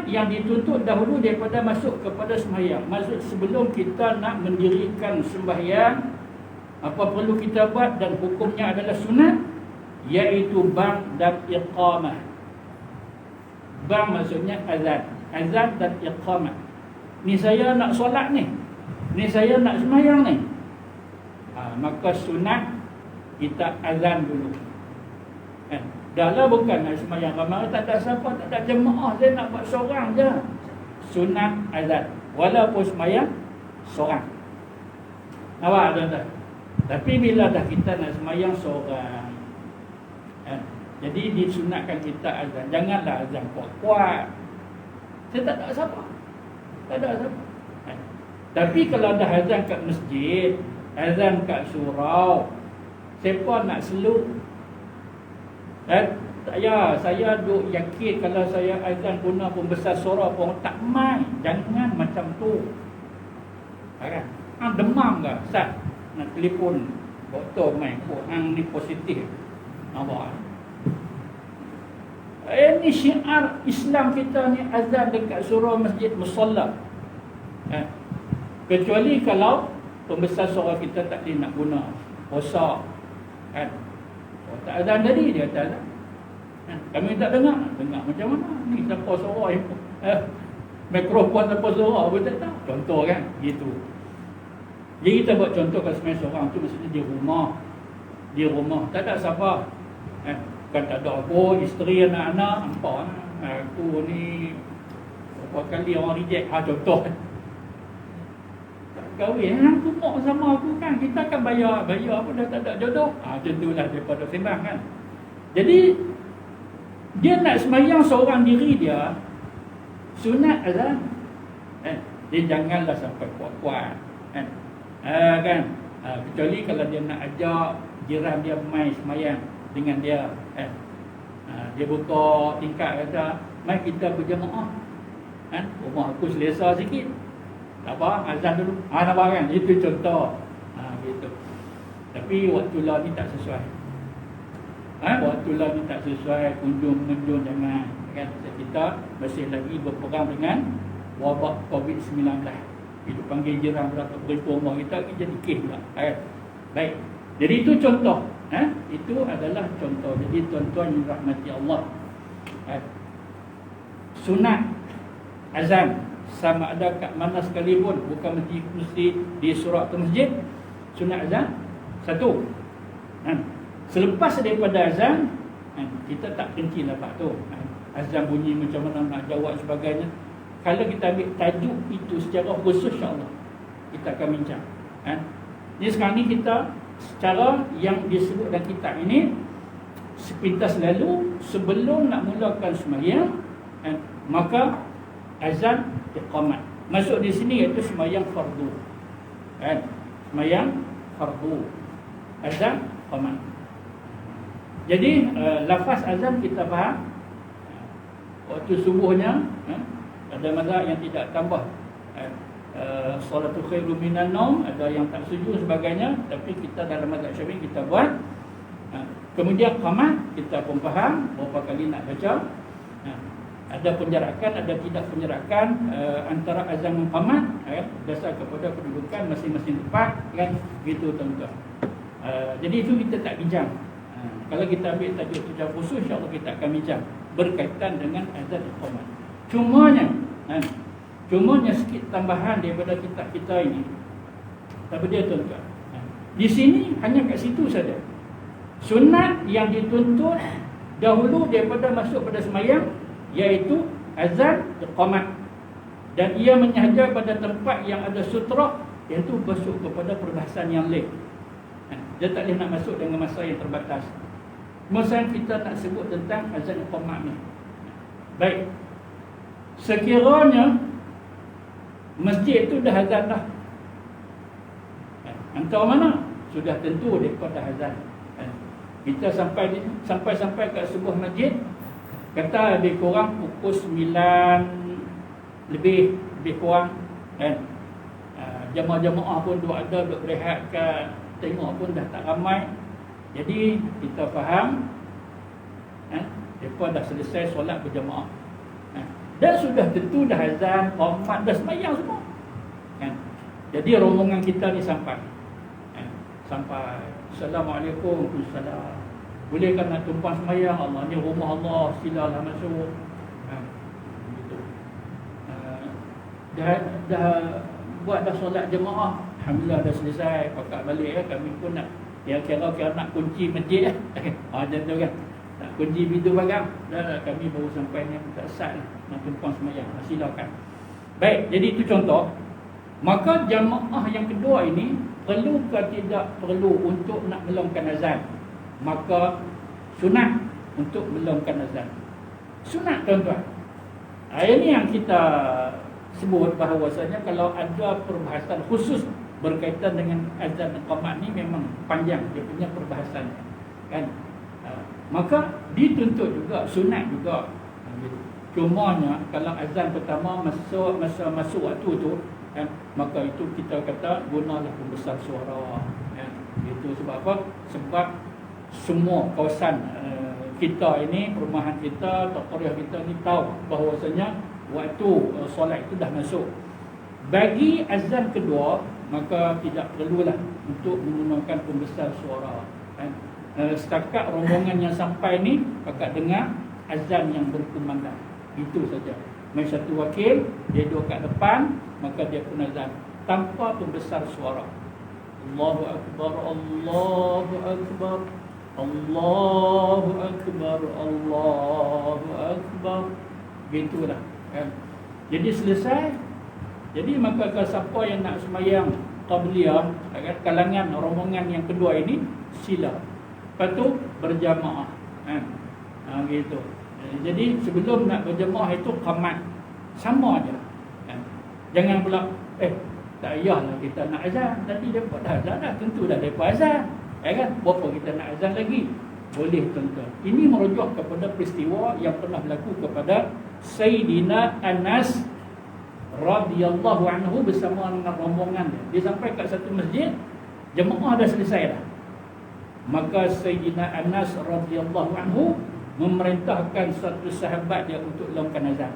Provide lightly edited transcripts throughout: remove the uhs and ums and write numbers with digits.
sunat yang dituntut dahulu daripada masuk kepada sembahyang. Maksud sebelum kita nak mendirikan sembahyang, apa perlu kita buat dan hukumnya adalah sunat, iaitu bang dan iqamah. Bang maksudnya azan. Azan dan iqamah. Ni saya nak solat ni. Ni saya nak sembahyang ni. Maka sunat kita azan dulu. Dah lah bukan nak sembahyang ramai, tak ada siapa, tak ada jemaah, saya nak buat seorang je. Sunat azan. Walaupun sembahyang seorang. Nampak tuan-tuan? Tapi bila dah kita nak sembahyang seorang, jadi disunatkan kita azan. Janganlah azan kuat-kuat. Saya tak ada siapa. Tak ada siapa. Tapi kalau dah azan kat masjid, azan kat surau, siapa nak seluk? Saya duk yakin kalau saya azan guna pembesar suara pun tak main. Jangan macam tu. Kan? Demam ke? Sat nak telefon doktor main. Hang ni positif. Nampak? Ini syiar Islam kita ni, azan dekat surau masjid musalla. Kecuali kalau pembesar suara kita tak boleh nak guna rosak. Kan? Tak azan tadi dia kata azan. Kami tak dengar macam mana? Ni siapa suara mikrofon apa suara pun tak tahu. Contoh kan gitu. Jadi kita buat contoh kalau sebenarnya seorang tu maksudnya di rumah tak ada siapa. Kan tak ada apa, isteri anak-anak nampak aku ni berapa kali orang reject contoh. Kahwin aku mau sama aku kan, kita akan bayar apa dah tak ada jodoh. Macam itulah daripada sembang kan. Jadi dia nak sembahyang seorang diri dia, sunat azan. Dia janganlah sampai kuat-kuat kan. Kecuali kalau dia nak ajak jiran dia mai sembahyang dengan dia. Dia buka tingkat kata, "Mai kita berjemaah." Rumah aku selesa sikit. Tak apa, azan dulu. Nampak kan? Itu contoh. Gitu. Tapi waktu lah ni tak sesuai. Waktu lah ni tak sesuai. Kunjung-kunjung jangan. Kan? Kita masih lagi berperang dengan wabak COVID-19. Kita panggil jiran berapa beribu rumah kita jadi kes pula. Baik. Jadi itu contoh. Itu adalah contoh. Jadi tuan-tuan yang rahmati Allah, sunat azan sama ada kat mana sekalipun, bukan mesti di surau atau masjid. Sunat azan satu. Selepas daripada azan, kita tak kenci lah Pak tu. Azan bunyi macam mana nak jawab sebagainya. Kalau kita ambil tajuk itu secara khusus, insya-Allah kita akan bincang. Jadi sekarang ni kita secara yang disebut dalam kitab ini sepintas lalu, sebelum nak mulakan sembahyang, maka azan iqamat. Masuk di sini iaitu sembahyang fardu. Sembahyang fardu. Azan iqamat. Jadi lafaz azan kita faham. Waktu subuhnya ada mazhab yang tidak tambah salatul khairu minan naum, ada yang tak setuju sebagainya, tapi kita dalam mazhab Syafi'i kita buat. Kemudian qamat kita pun faham berapa kali nak baca. Ada penjarakan, ada tidak penjarakan antara azan dan qamat, berdasar kepada kedudukan masing-masing tempat kan, gitu tuan-tuan. Jadi itu kita tak bincang. Kalau kita ambil tajuk secara khusus, insya-Allah kita akan bincang berkaitan dengan azan dan qamat. Cumanya sikit tambahan daripada kitab kita ini. Tapi dia tuan-tuan, di sini hanya kat situ saja. Sunat yang dituntut dahulu daripada masuk pada sembahyang iaitu azan iqamat, dan ia menyahaja pada tempat yang ada sutra, iaitu masuk kepada perbahasan yang lain. Dia tak boleh nak masuk dengan masa yang terbatas. Masa kita nak sebut tentang azan iqamat ni. Baik. Sekiranya masjid itu dah azan dah, antara mana? Sudah tentu mereka dah azan. Kita sampai ke sebuah masjid, kata lebih kurang pukul 9 lebih kurang kan. Jemaah-jemaah pun duk ada, duk berehat ke, tengok pun dah tak ramai. Jadi kita faham mereka dah selesai solat berjemaah. Dan sudah tentu dah azan, qamat, dah sembahyang semua. Kan? Jadi rombongan kita ni sampai. Kan? Sampai. Assalamualaikum. Waalaikumsalam. Bolehkah nak tumpang sembahyang? Allah ni rumah Allah, silalah masuk. Kan? Begitu. Dah buat dah solat jemaah. Alhamdulillah dah selesai. Pakat balik ya. Kami pun nak kira nak kunci masjid. Macam tu kan. Nak kunci pintu pagar. Dah kami baru sampai ni tak sat lah. Nak tumpang sembahyang. Silakan. Baik, jadi itu contoh. Maka jamaah yang kedua ini perlu ke tidak perlu untuk nak melongkan azan? Maka sunat untuk melongkan azan. Sunat tuan-tuan. Ini yang kita sebut bahawasanya kalau ada perbahasan khusus berkaitan dengan azan dan qamat ni memang panjang dia punya perbahasannya. Kan? Maka dituntut juga, sunat juga. Cumanya kalau azan pertama masuk waktu tu kan, maka itu kita kata gunalah pembesar suara kan. Itu sebab apa? Sebab semua kawasan kita ini, perumahan kita, taqriyah kita ni tahu bahawasanya waktu solat itu dah masuk. Bagi azan kedua maka tidak perlulah untuk menggunakan pembesar suara kan. Setakat rombongan yang sampai ni kakak dengar azan yang berkumandang. Itu saja. Mai satu wakil, dia duduk kat depan, maka dia pun azan tanpa pembesar suara. Allahu akbar, Allahu akbar, Allahu akbar, Allahu akbar. Gitulah kan. Jadi selesai. Jadi maka kalau siapa yang nak sembahyang qabliyah, kalangan rombongan yang kedua ini, sila. Lepas tu berjamaah kan. Gitu. Jadi sebelum nak berjemaah itu qamat sama aja kan? Jangan pula tak payahlah kita nak azan, nanti depa dah azan dah, tentu dah depa azan kan. Berapa kita nak azan lagi? Boleh tuan-tuan. Ini merujuk kepada peristiwa yang pernah berlaku kepada Sayyidina Anas radhiyallahu anhu bersama dengan rombongan dia. Dia sampai kat satu masjid, jemaah dah selesai dah. Maka Sayyidina Anas radhiyallahu anhu memerintahkan satu sahabat dia untuk longkan azan.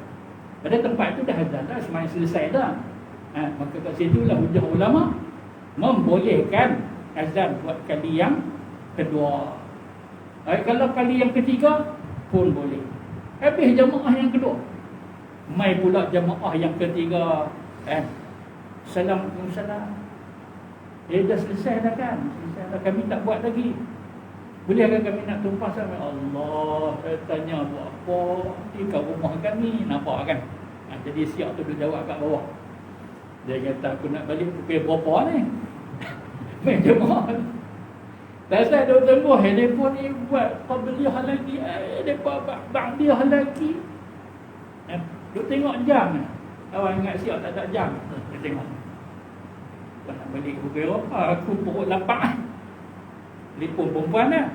Pada tempat itu dah azan dah, semuanya selesai dah. Maka kat situlah hujah ulama membolehkan azan buat kali yang kedua. Kalau kali yang ketiga pun boleh. Habis jemaah yang kedua, mai pula jemaah yang ketiga Assalamualaikum. Dah selesai dah kan? Selesai dah, kami tak buat lagi. Bolehkah kami nak tumpah sama Allah? Tanya buat apa? Di kat rumah kami, nampak kan? Jadi siap tu dia jawab kat bawah. Dia kata aku nak balik pukul berapa ni? Main jemaah. Dah saya duk tunggu handphone ni buat qabliyah lagi. Depa ba'diyah lagi. Duk tengok jam ni. Awak ingat siap tak ada jam? Dia tengok. Aku nak balik pukul berapa? Aku pukul 8. Telefon perempuan dah.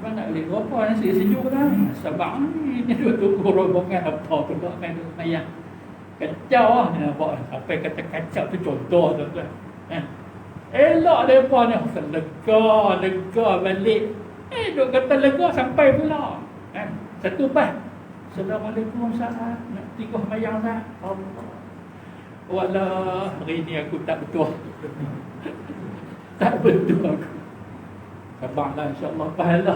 Memang nak balik berapa? Nasi sejuk dah. Sabang ni duduk tunggu rombongan apa pula main duduk semayang. Kacau lah. Nampak apa yang kata kacau tu contoh tuan-tuan. Elok mereka ni. Lega balik. Duk kata lega sampai pula. Satu pas. Assalamualaikum saat. Nak tiga semayang saat. Allah. Walah. Hari ni aku tak betul. Tak betul aku. Abanglah insya-Allah pahala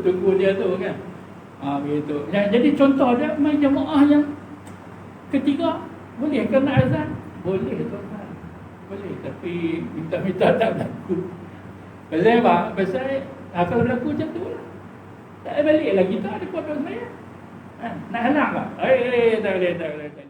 tunggu dia tu kan. Begitu. Jadi contoh dia main jemaah yang ketiga boleh kena azan? Boleh tuan-tuan. Boleh, tapi minta-minta tak berlaku. Pasal apa? Pasal kalau berlaku macam tu lah. Tak balik lagi kita ada kuat sembahyang. Nak halang tak? Tak boleh.